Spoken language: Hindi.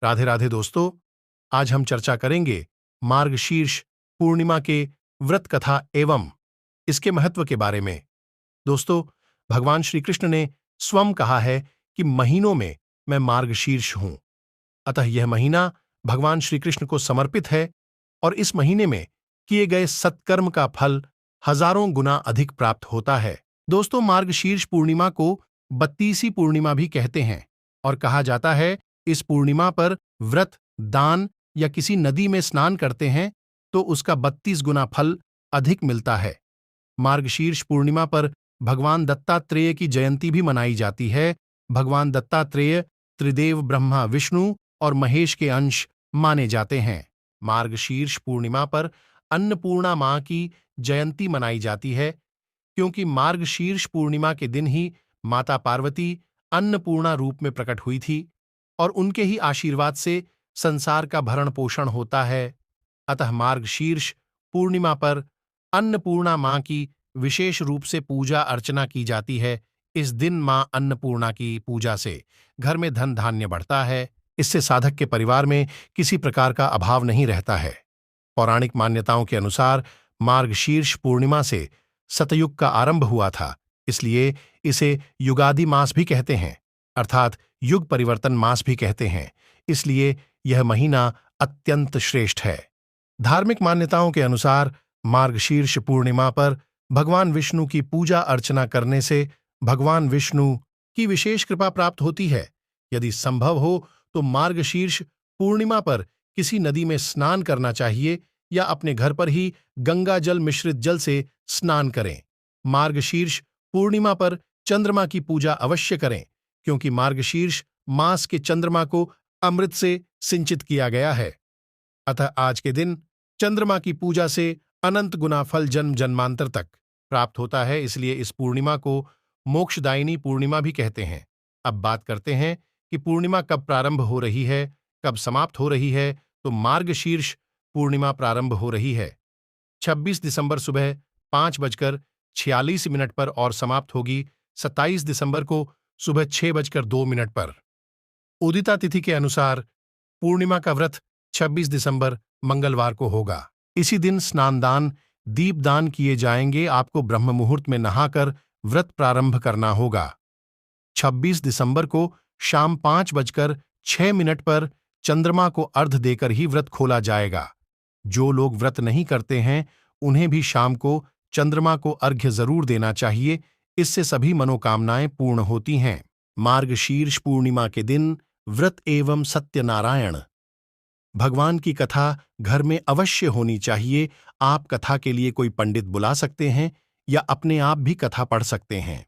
राधे राधे दोस्तों, आज हम चर्चा करेंगे मार्गशीर्ष पूर्णिमा के व्रत कथा एवं इसके महत्व के बारे में। दोस्तों, भगवान श्री कृष्ण ने स्वयं कहा है कि महीनों में मैं मार्गशीर्ष हूं, अतः यह महीना भगवान श्री कृष्ण को समर्पित है और इस महीने में किए गए सत्कर्म का फल हजारों गुना अधिक प्राप्त होता है। दोस्तों, मार्गशीर्ष पूर्णिमा को 32वीं पूर्णिमा भी कहते हैं और कहा जाता है इस पूर्णिमा पर व्रत, दान या किसी नदी में स्नान करते हैं तो उसका 32 गुना फल अधिक मिलता है। मार्गशीर्ष पूर्णिमा पर भगवान दत्तात्रेय की जयंती भी मनाई जाती है। भगवान दत्तात्रेय त्रिदेव ब्रह्मा, विष्णु और महेश के अंश माने जाते हैं। मार्गशीर्ष पूर्णिमा पर अन्नपूर्णा मां की जयंती मनाई जाती है क्योंकि मार्गशीर्ष पूर्णिमा के दिन ही माता पार्वती अन्नपूर्णा रूप में प्रकट हुई थी और उनके ही आशीर्वाद से संसार का भरण पोषण होता है। अतः मार्गशीर्ष पूर्णिमा पर अन्नपूर्णा मां की विशेष रूप से पूजा अर्चना की जाती है। इस दिन मां अन्नपूर्णा की पूजा से घर में धन धान्य बढ़ता है। इससे साधक के परिवार में किसी प्रकार का अभाव नहीं रहता है। पौराणिक मान्यताओं के अनुसार मार्गशीर्ष पूर्णिमा से सतयुग का आरंभ हुआ था, इसलिए इसे युगादि मास भी कहते हैं, अर्थात युग परिवर्तन मास भी कहते हैं। इसलिए यह महीना अत्यंत श्रेष्ठ है। धार्मिक मान्यताओं के अनुसार मार्गशीर्ष पूर्णिमा पर भगवान विष्णु की पूजा अर्चना करने से भगवान विष्णु की विशेष कृपा प्राप्त होती है। यदि संभव हो तो मार्गशीर्ष पूर्णिमा पर किसी नदी में स्नान करना चाहिए या अपने घर पर ही गंगा जल मिश्रित जल से स्नान करें। मार्गशीर्ष पूर्णिमा पर चंद्रमा की पूजा अवश्य करें क्योंकि मार्गशीर्ष मास के चंद्रमा को अमृत से सिंचित किया गया है। अतः आज के दिन चंद्रमा की पूजा से अनंत गुना फल जन्म जन्मांतर तक प्राप्त होता है। इसलिए इस पूर्णिमा को मोक्षदायिनी पूर्णिमा भी कहते हैं। अब बात करते हैं कि पूर्णिमा कब प्रारंभ हो रही है, कब समाप्त हो रही है। तो मार्गशीर्ष पूर्णिमा प्रारंभ हो रही है 26 दिसंबर सुबह 5:46 पर और समाप्त होगी 27 दिसंबर को सुबह 6:02 पर। उदिता तिथि के अनुसार पूर्णिमा का व्रत 26 दिसंबर मंगलवार को होगा। इसी दिन स्नानदान, दीपदान किए जाएंगे। आपको ब्रह्म मुहूर्त में नहाकर व्रत प्रारंभ करना होगा। 26 दिसंबर को शाम 5:06 पर चंद्रमा को अर्घ्य देकर ही व्रत खोला जाएगा। जो लोग व्रत नहीं करते हैं उन्हें भी शाम को चंद्रमा को अर्घ्य जरूर देना चाहिए। इससे सभी मनोकामनाएं पूर्ण होती हैं। मार्गशीर्ष पूर्णिमा के दिन व्रत एवं सत्यनारायण भगवान की कथा घर में अवश्य होनी चाहिए। आप कथा के लिए कोई पंडित बुला सकते हैं या अपने आप भी कथा पढ़ सकते हैं।